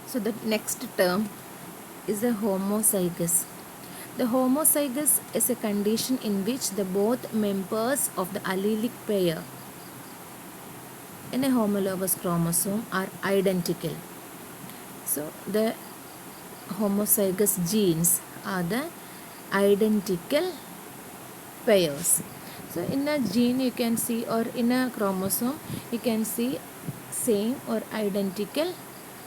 So the next term is the homozygous. The homozygous is a condition in which the both members of the allelic pair in a homologous chromosome are identical. So the homozygous genes are the identical pairs. So in a gene you can see, or in a chromosome you can see same or identical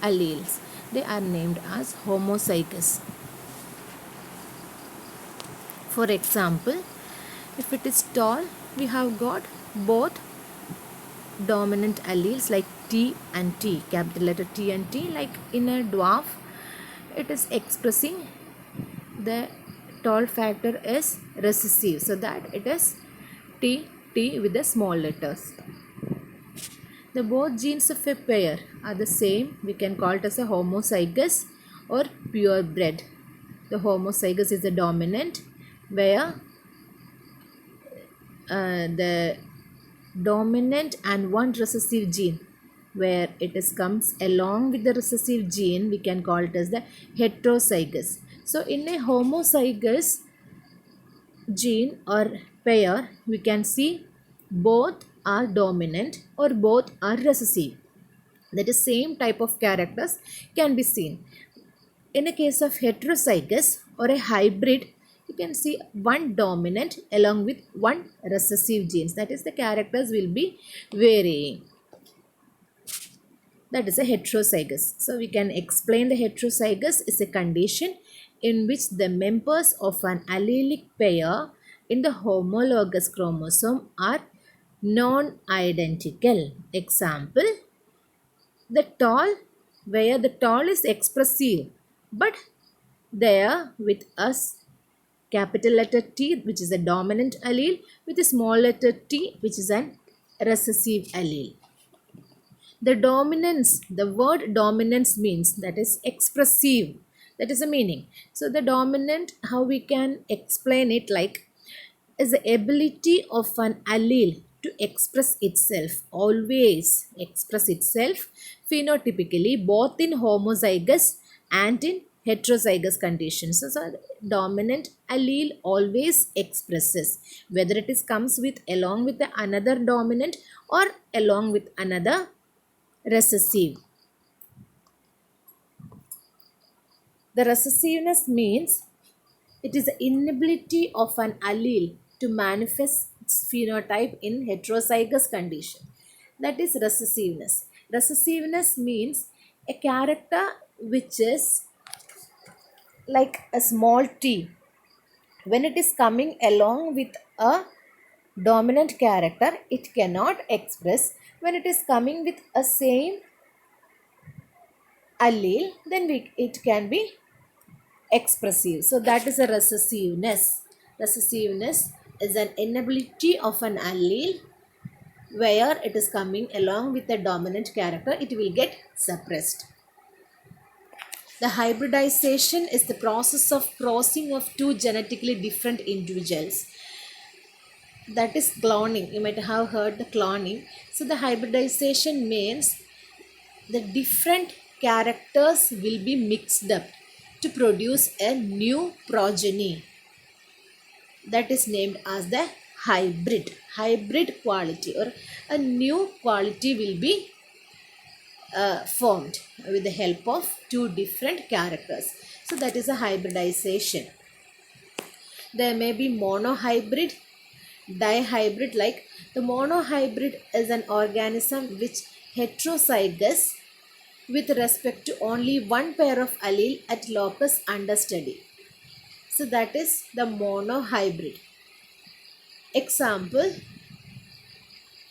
alleles. They are named as homozygous. For example, if it is tall, we have got both dominant alleles like T and T, capital letter T and T. Like in a dwarf, it is expressing the tall factor is recessive, so that it is T T with the small letters. The both genes of a pair are the same. We can call it as a homozygous or purebred. The homozygous is the dominant, where the dominant and one recessive gene, where it is comes along with the recessive gene, we can call it as the heterozygous. So in a homozygous gene or pair, we can see both are dominant or both are recessive. That is, same type of characters can be seen. In a case of heterozygous or a hybrid, you can see one dominant along with one recessive genes. That is, the characters will be varying. That is a heterozygous. So we can explain the heterozygous is a condition in which the members of an allelic pair in the homologous chromosome are non-identical. Example, the tall, where the tall is expressive, but there with us capital letter T, which is a dominant allele, with a small letter t, which is an recessive allele. The dominance, the word dominance means that is expressive. That is the meaning. So the dominant, how we can explain it, like, is the ability of an allele to express itself, always express itself phenotypically, both in homozygous and in heterozygous conditions. So dominant allele always expresses, whether it is comes with along with the another dominant or along with another recessive. The recessiveness means it is the inability of an allele to manifest its phenotype in heterozygous condition. That is recessiveness. Recessiveness means a character which is like a small t. When it is coming along with a dominant character, it cannot express. When it is coming with a same allele, then it can be expressive. So that is a recessiveness. Recessiveness is an inability of an allele where it is coming along with the dominant character, it will get suppressed. The hybridization is the process of crossing of two genetically different individuals. That is cloning. You might have heard the cloning. So the hybridization means the different characters will be mixed up to produce a new progeny. That is named as the hybrid quality, or a new quality will be formed with the help of two different characters. So that is a hybridization. There may be monohybrid, dihybrid. Like, the monohybrid is an organism which heterozygous with respect to only one pair of allele at locus under study. So that is the monohybrid. Example,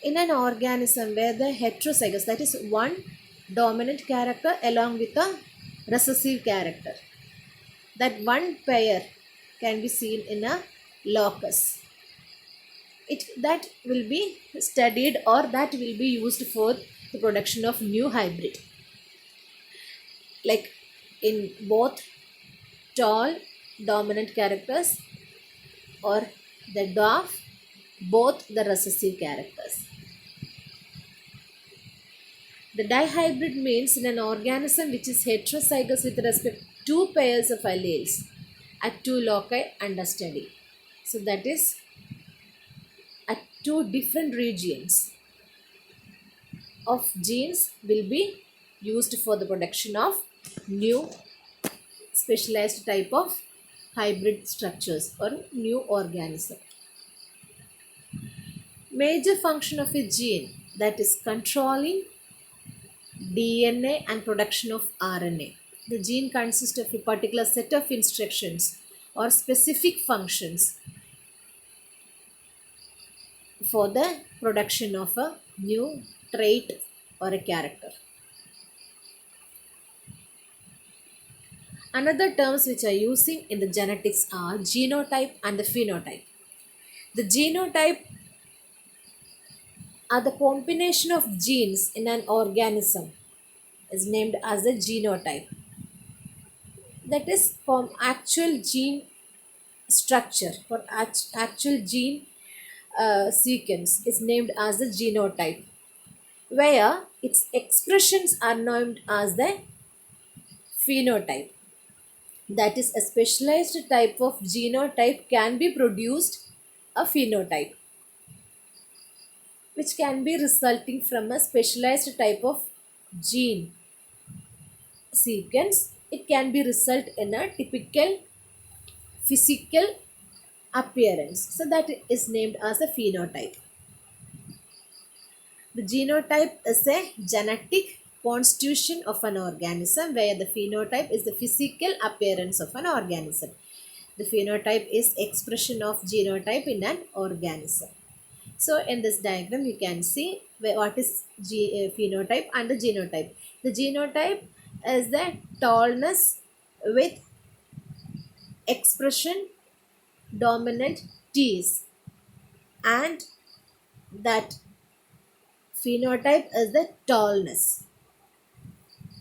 in an organism where the heterozygous, that is one dominant character along with a recessive character, that one pair can be seen in a locus. That will be studied, or that will be used for the production of new hybrid. Like in both tall dominant characters or the dwarf, both the recessive characters. The dihybrid means in an organism which is heterozygous with respect to two pairs of alleles at two loci under study. So that is at two different regions of genes will be used for the production of new specialized type of hybrid structures or new organism. Major function of a gene, that is controlling DNA and production of RNA. The gene consists of a particular set of instructions or specific functions for the production of a new trait or a character. Another terms which are using in the genetics are genotype and the phenotype. The genotype are the combination of genes in an organism is named as a genotype. That is from actual gene structure or actual gene sequence is named as the genotype, where its expressions are named as the phenotype. That is, a specialized type of genotype can be produced a phenotype, which can be resulting from a specialized type of gene sequence. It can be result in a typical physical appearance. So that is named as a phenotype. The genotype is a genetic constitution of an organism, where the phenotype is the physical appearance of an organism. The phenotype is expression of genotype in an organism. So in this diagram you can see what is phenotype and the genotype. The genotype is the tallness with expression dominant T's, and that phenotype is the tallness.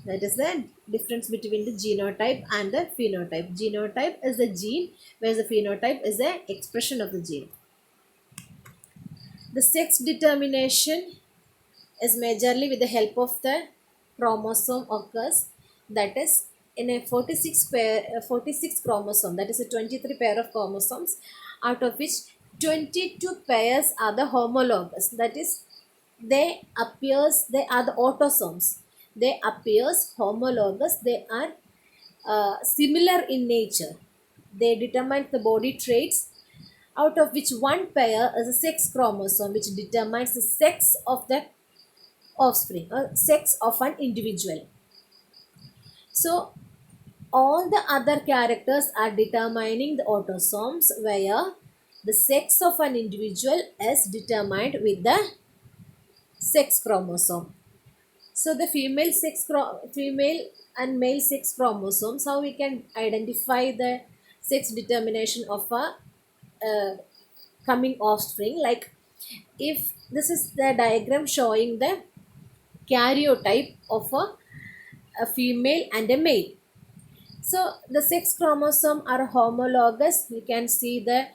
That is the difference between the genotype and the phenotype. Genotype is the gene, whereas the phenotype is the expression of the gene. The sex determination is majorly with the help of the chromosome occurs. That is, in a 46 chromosome, that is a 23 pair of chromosomes, out of which 22 pairs are the homologous. That is, they are the autosomes. They appears homologous. They are similar in nature. They determine the body traits, out of which one pair is a sex chromosome, which determines the sex of the offspring or sex of an individual. So all the other characters are determining the autosomes, where the sex of an individual is determined with the sex chromosome. So the female and male sex chromosomes, how we can identify the sex determination of a coming offspring? Like, if this is the diagram showing the karyotype of a female and a male. So the sex chromosome are homologous. You can see the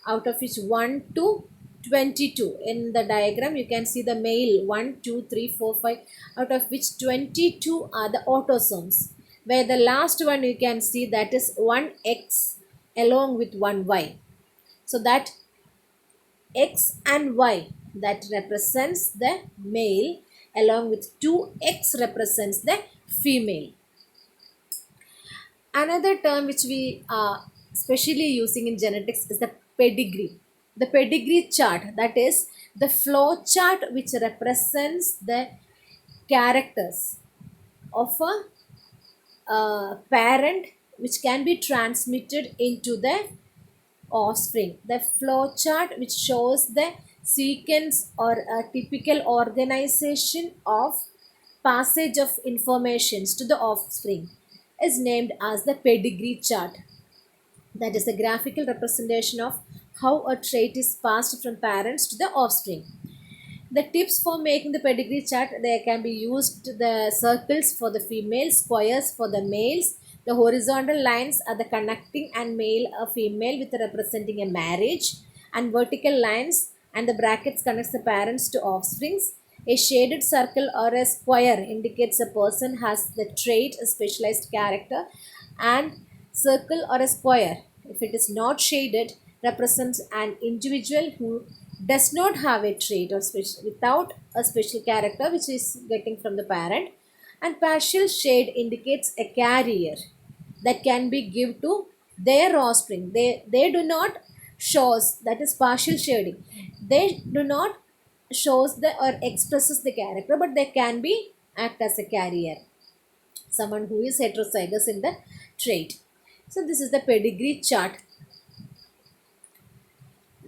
out of which 1 to 22 in the diagram. You can see the male 1, 2, 3, 4, 5, out of which 22 are the autosomes, where the last one you can see that is 1X along with 1Y. So that X and Y that represents the male, along with 2X represents the female. Another term which we are specially using in genetics is the pedigree. The pedigree chart, that is the flow chart which represents the characters of a parent, which can be transmitted into the offspring. The flow chart which shows the sequence or a typical organization of passage of informations to the offspring is named as the pedigree chart. That is a graphical representation of how a trait is passed from parents to the offspring. The tips for making the pedigree chart, they can be used the circles for the females, squares for the males. The horizontal lines are the connecting and male or female with representing a marriage, and vertical lines and the brackets connects the parents to offsprings. A shaded circle or a square indicates a person has the trait, a specialized character, and circle or a square, if it is not shaded, represents an individual who does not have a trait or without a special character which is getting from the parent. And partial shade indicates a carrier that can be given to their offspring. They do not shows, that is partial shading. They do not shows the or expresses the character, but they can be act as a carrier, someone who is heterozygous in the trait. So this is the pedigree chart.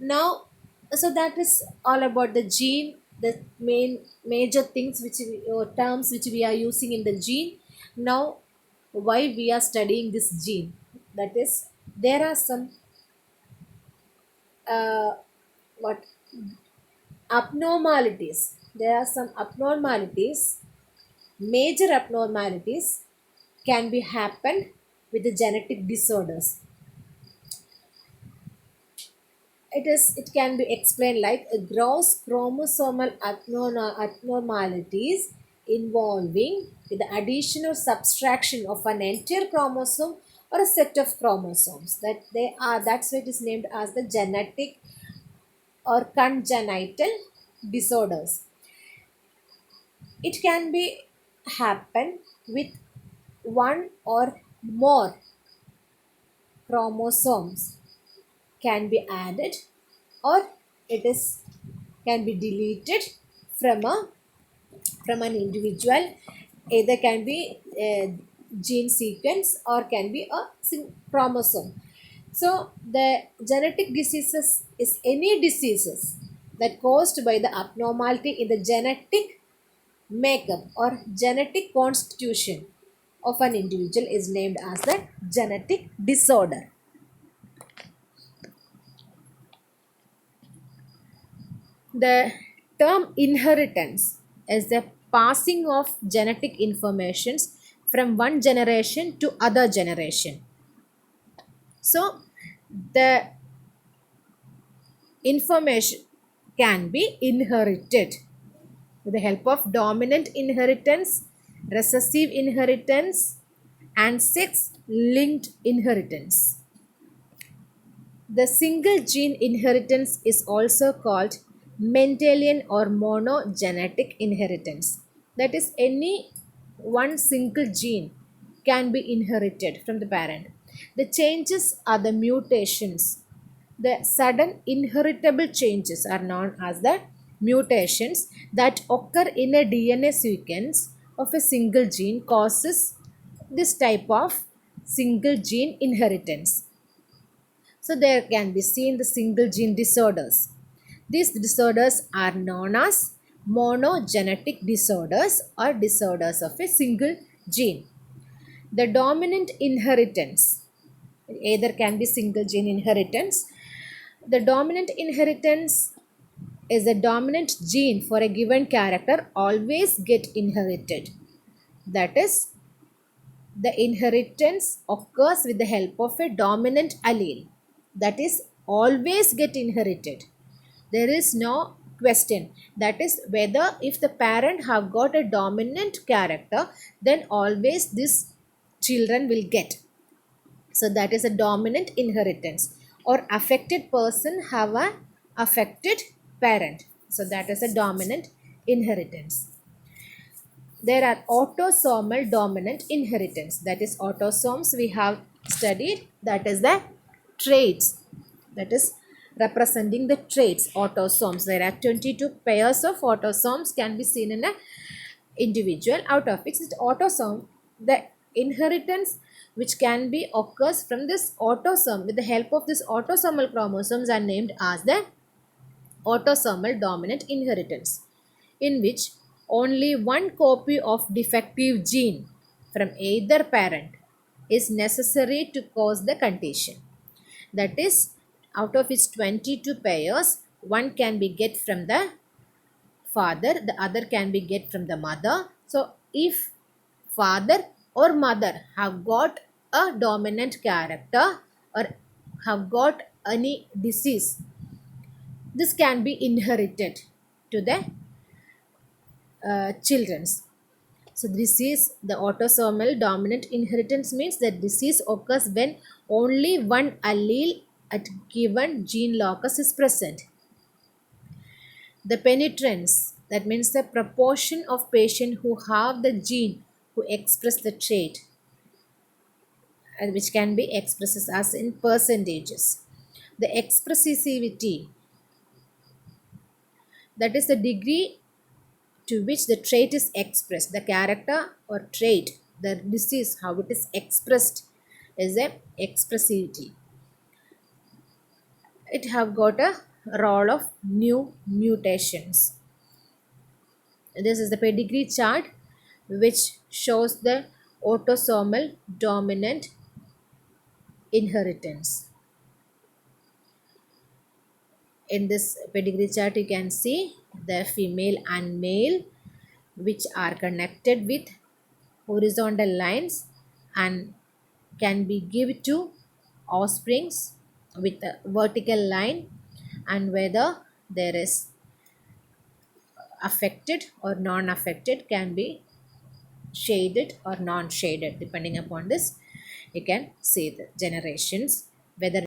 Now, so that is all about the gene, the main major things which or terms which we are using in the gene. Now, why we are studying this gene? That is, there are some uh, what abnormalities. There are some abnormalities, major abnormalities can be happened with the genetic disorders. It can be explained like a gross chromosomal abnormalities involving with the addition or subtraction of an entire chromosome or a set of chromosomes, that they are, that's why it is named as the genetic or congenital disorders. It can be happen with one or more chromosomes can be added, or it is can be deleted from a from an individual. Either can be a gene sequence or can be a chromosome. So the genetic diseases is any diseases that caused by the abnormality in the genetic makeup or genetic constitution of an individual is named as the genetic disorder. The term inheritance is the passing of genetic informations from one generation to other generation. So the information can be inherited with the help of dominant inheritance, recessive inheritance, and sex linked inheritance. The single gene inheritance is also called Mendelian or monogenetic inheritance. That is, any one single gene can be inherited from the parent. The changes are the mutations. The sudden inheritable changes are known as the mutations that occur in a DNA sequence of a single gene causes this type of single gene inheritance. So there can be seen the single gene disorders. These disorders are known as monogenetic disorders or disorders of a single gene. The dominant inheritance, either can be single gene inheritance. The dominant inheritance is the dominant gene for a given character always get inherited. That is, the inheritance occurs with the help of a dominant allele, that is always get inherited. There is no question, that is whether if the parent have got a dominant character, then always this children will get. So that is a dominant inheritance, or affected person have a affected parent, so that is a dominant inheritance. There are autosomal dominant inheritance, that is autosomes we have studied, that is the traits, that is representing the traits, autosomes. There are 22 pairs of autosomes can be seen in a individual, out of which autosome, the inheritance which can be occurs from this autosome with the help of this autosomal chromosomes are named as the autosomal dominant inheritance, in which only one copy of defective gene from either parent is necessary to cause the condition. That is, out of its 22 pairs, one can be get from the father, the other can be get from the mother. So if father or mother have got a dominant character or have got any disease, this can be inherited to the children's. So this is the autosomal dominant inheritance means that disease occurs when only one allele at given gene locus is present. The penetrance, that means the proportion of patients who have the gene who express the trait, and which can be expressed as in percentages. The expressivity, that is the degree to which the trait is expressed, the character or trait, the disease, how it is expressed is a expressivity. It have got a role of new mutations. This is the pedigree chart which shows the autosomal dominant inheritance. In this pedigree chart you can see the female and male which are connected with horizontal lines and can be given to offsprings with a vertical line, and whether there is affected or non-affected can be shaded or non-shaded. Depending upon this you can see the generations whether